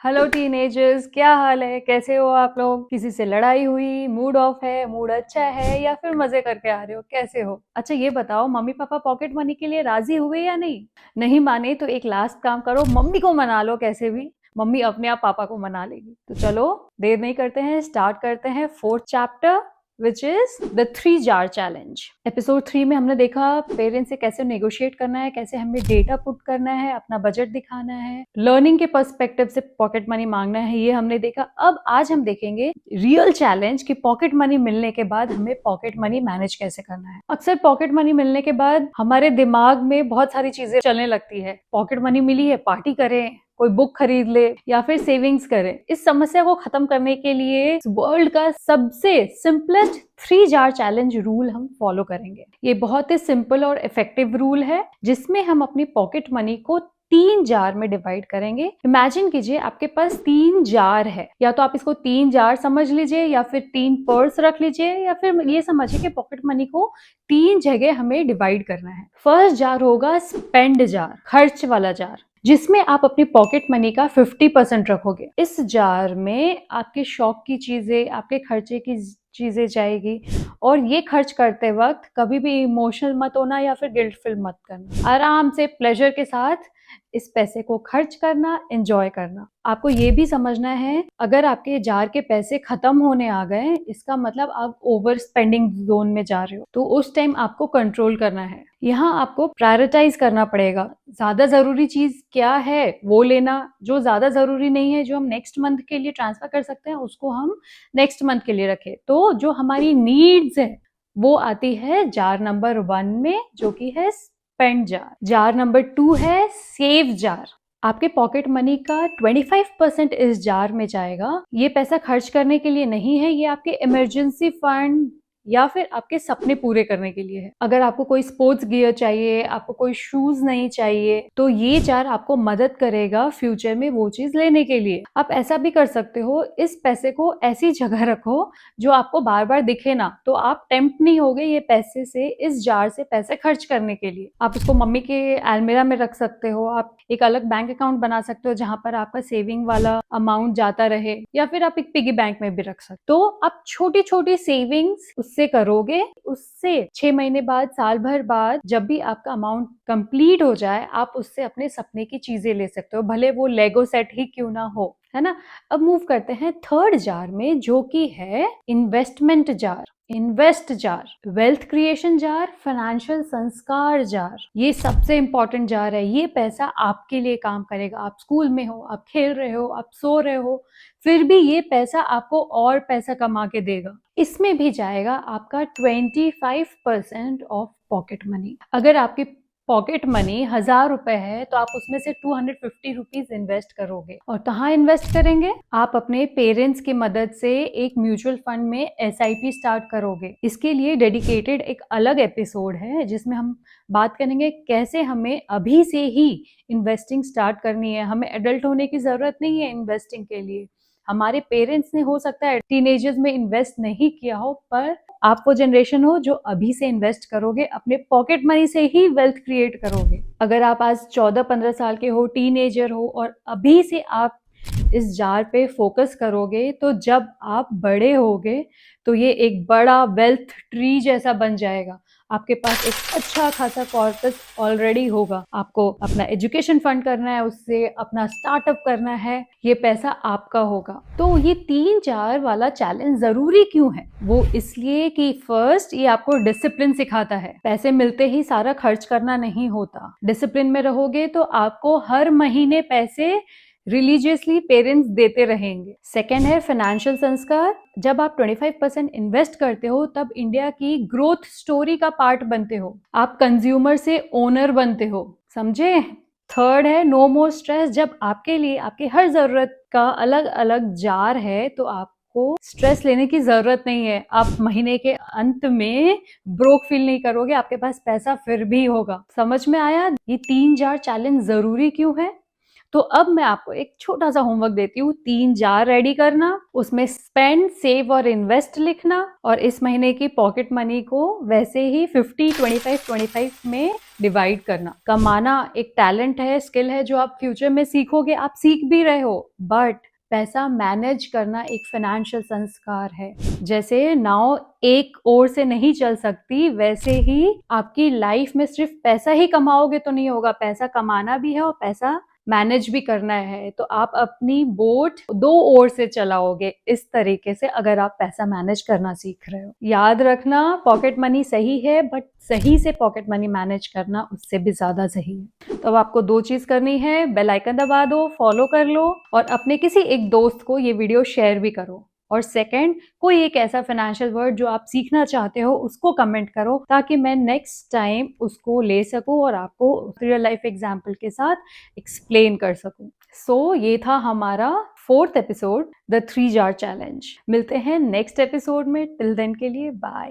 Hello teenagers, क्या हाल है? कैसे हो आप लोग? किसी से लड़ाई हुई, मूड ऑफ है, मूड अच्छा है, या फिर मजे करके आ रहे हो? कैसे हो? अच्छा ये बताओ, मम्मी पापा पॉकेट मनी के लिए राजी हुए या नहीं? नहीं माने तो एक लास्ट काम करो, मम्मी को मना लो कैसे भी। मम्मी अपने आप पापा को मना लेगी। तो चलो देर नहीं करते हैं, स्टार्ट करते हैं fourth chapter, which is the 3 jar challenge. Episode 3 में हमने देखा पेरेंट्स से कैसे नेगोशिएट करना है, कैसे हमें डेटा पुट करना है, अपना बजट दिखाना है, लर्निंग के पर्सपेक्टिव से पॉकेट मनी मांगना है, ये हमने देखा। अब आज हम देखेंगे रियल चैलेंज कि पॉकेट मनी मिलने के बाद हमें पॉकेट मनी मैनेज कैसे करना है। अक्सर पॉकेट मनी मिलने के बाद हमारे दिमाग में बहुत सारी चीजें चलने लगती है। पॉकेट मनी मिली है, पार्टी करें, कोई बुक खरीद ले, या फिर सेविंग्स करें। इस समस्या को खत्म करने के लिए वर्ल्ड का सबसे सिंपलेस्ट 3 जार चैलेंज रूल हम फॉलो करेंगे। ये बहुत ही सिंपल और इफेक्टिव रूल है जिसमें हम अपनी पॉकेट मनी को 3 जार में डिवाइड करेंगे। इमेजिन कीजिए आपके पास 3 जार है, या तो आप इसको 3 जार समझ लीजिए, या फिर 3 पर्स रख लीजिए, या फिर ये समझिए कि पॉकेट मनी को 3 जगह हमें डिवाइड करना है। फर्स्ट जार होगा स्पेंड जार, खर्च वाला जार, जिसमें आप अपनी पॉकेट मनी का 50% रखोगे। इस जार में आपके शौक की चीजें, आपके खर्चे की चीजें जाएगी, और ये खर्च करते वक्त कभी भी इमोशनल मत होना या फिर गिल्ट फील मत करना। आराम से प्लेजर के साथ इस पैसे को खर्च करना, एंजॉय करना। आपको ये भी समझना है, अगर आपके जार के पैसे खत्म होने आ गए, इसका मतलब आप ओवर स्पेंडिंग जोन में जा रहे हो, तो उस टाइम आपको कंट्रोल करना है। यहाँ आपको प्रायोरिटाइज करना पड़ेगा। ज्यादा जरूरी चीज क्या है वो लेना, जो ज्यादा जरूरी नहीं है, जो हम नेक्स्ट मंथ के लिए ट्रांसफर कर सकते हैं, उसको हम नेक्स्ट मंथ के लिए रखें। तो जो हमारी नीड्स है वो आती है जार नंबर 1 में, जो कि है स्पेंड जार। जार नंबर 2 है सेव जार। आपके पॉकेट मनी का 25% इस जार में जाएगा। ये पैसा खर्च करने के लिए नहीं है, ये आपके इमरजेंसी फंड या फिर आपके सपने पूरे करने के लिए है। अगर आपको कोई स्पोर्ट्स गियर चाहिए, आपको कोई शूज नहीं चाहिए, तो ये जार आपको मदद करेगा फ्यूचर में वो चीज लेने के लिए। आप ऐसा भी कर सकते हो, इस पैसे को ऐसी जगह रखो जो आपको बार बार दिखे ना, तो आप टेम्प्ट नहीं होगे ये पैसे से, इस जार से पैसे खर्च करने के लिए। आप इसको मम्मी के अलमीरा में रख सकते हो, आप एक अलग बैंक अकाउंट बना सकते हो जहां पर आपका सेविंग वाला अमाउंट जाता रहे, या फिर आप एक पिगी बैंक में भी रख सकते हो। तो आप छोटी छोटी सेविंग्स उससे करोगे, उससे 6 महीने बाद, साल भर बाद, जब भी आपका अमाउंट कंप्लीट हो जाए, आप उससे अपने सपने की चीजें ले सकते हो, भले वो लेगो सेट ही क्यों ना हो, है ना। अब मूव करते हैं थर्ड जार में, जो कि है investment jar, invest jar, wealth creation jar, financial संस्कार जार। ये सबसे इंपॉर्टेंट जार है। ये पैसा आपके लिए काम करेगा। आप स्कूल में हो, आप खेल रहे हो, आप सो रहे हो, फिर भी ये पैसा आपको और पैसा कमा के देगा। इसमें भी जाएगा आपका 25% ऑफ पॉकेट मनी। अगर आपकी पॉकेट मनी 1000 रुपए है, तो आप उसमें से 250 रुपीज इन्वेस्ट करोगे। और कहाँ इन्वेस्ट करेंगे? आप अपने पेरेंट्स की मदद से एक म्यूचुअल फंड में SIP स्टार्ट करोगे। इसके लिए डेडिकेटेड एक अलग एपिसोड है जिसमें हम बात करेंगे कैसे हमें अभी से ही इन्वेस्टिंग स्टार्ट करनी है। हमें एडल्ट होने की जरूरत नहीं है इन्वेस्टिंग के लिए। हमारे पेरेंट्स ने हो सकता है टीनेजर्स में इन्वेस्ट नहीं किया हो, पर आप वो जनरेशन हो जो अभी से इन्वेस्ट करोगे, अपने पॉकेट मनी से ही वेल्थ क्रिएट करोगे। अगर आप आज 14-15 साल के हो, टीनेजर हो, और अभी से आप इस जार पे फोकस करोगे, तो जब आप बड़े होगे तो ये एक बड़ा वेल्थ ट्री जैसा बन जाएगा। आपके पास एक अच्छा खासा कॉर्पस ऑलरेडी होगा। आपको अपना एजुकेशन फंड करना है, उससे अपना स्टार्टअप करना है, ये पैसा आपका होगा। तो ये 3 जार वाला चैलेंज जरूरी क्यों है? वो इसलिए कि फर्स्ट, ये आपको डिसिप्लिन सिखाता है। पैसे मिलते ही सारा खर्च करना नहीं होता। डिसिप्लिन में रहोगे तो आपको हर महीने पैसे रिलीजियसली पेरेंट्स देते रहेंगे। सेकेंड है फाइनेंशियल संस्कार। जब आप 25% इन्वेस्ट करते हो, तब इंडिया की ग्रोथ स्टोरी का पार्ट बनते हो। आप कंज्यूमर से ओनर बनते हो, समझे? थर्ड है नो मोर स्ट्रेस। जब आपके लिए आपके हर जरूरत का अलग अलग जार है, तो आपको स्ट्रेस लेने की जरूरत नहीं है। आप महीने के अंत में ब्रोक फील नहीं करोगे, आपके पास पैसा फिर भी होगा। समझ में आया ये 3 जार चैलेंज जरूरी क्यों है? तो अब मैं आपको एक छोटा सा होमवर्क देती हूँ, 3 जार रेडी करना, उसमें स्पेंड, सेव और इन्वेस्ट लिखना, और इस महीने की पॉकेट मनी को वैसे ही 50-25-25 में डिवाइड करना। कमाना एक टैलेंट है, स्किल है जो आप फ्यूचर में सीखोगे, आप सीख भी रहे हो, बट पैसा मैनेज करना एक फाइनेंशियल संस्कार है। जैसे नाव एक ओर से नहीं चल सकती, वैसे ही आपकी लाइफ में सिर्फ पैसा ही कमाओगे तो नहीं होगा, पैसा कमाना भी है और पैसा मैनेज भी करना है। तो आप अपनी बोट 2 ओर से चलाओगे इस तरीके से, अगर आप पैसा मैनेज करना सीख रहे हो। याद रखना, पॉकेट मनी सही है, बट सही से पॉकेट मनी मैनेज करना उससे भी ज्यादा सही है। तो अब आपको 2 चीज करनी है, बेल आइकन दबा दो, फॉलो कर लो, और अपने किसी एक दोस्त को ये वीडियो शेयर भी करो। और सेकंड, कोई एक ऐसा फाइनेंशियल वर्ड जो आप सीखना चाहते हो उसको कमेंट करो, ताकि मैं नेक्स्ट टाइम उसको ले सकूं और आपको रियल लाइफ एग्जांपल के साथ एक्सप्लेन कर सकूं। सो ये था हमारा 4th episode, the 3 jar challenge. मिलते हैं नेक्स्ट एपिसोड में, टिल देन के लिए बाय।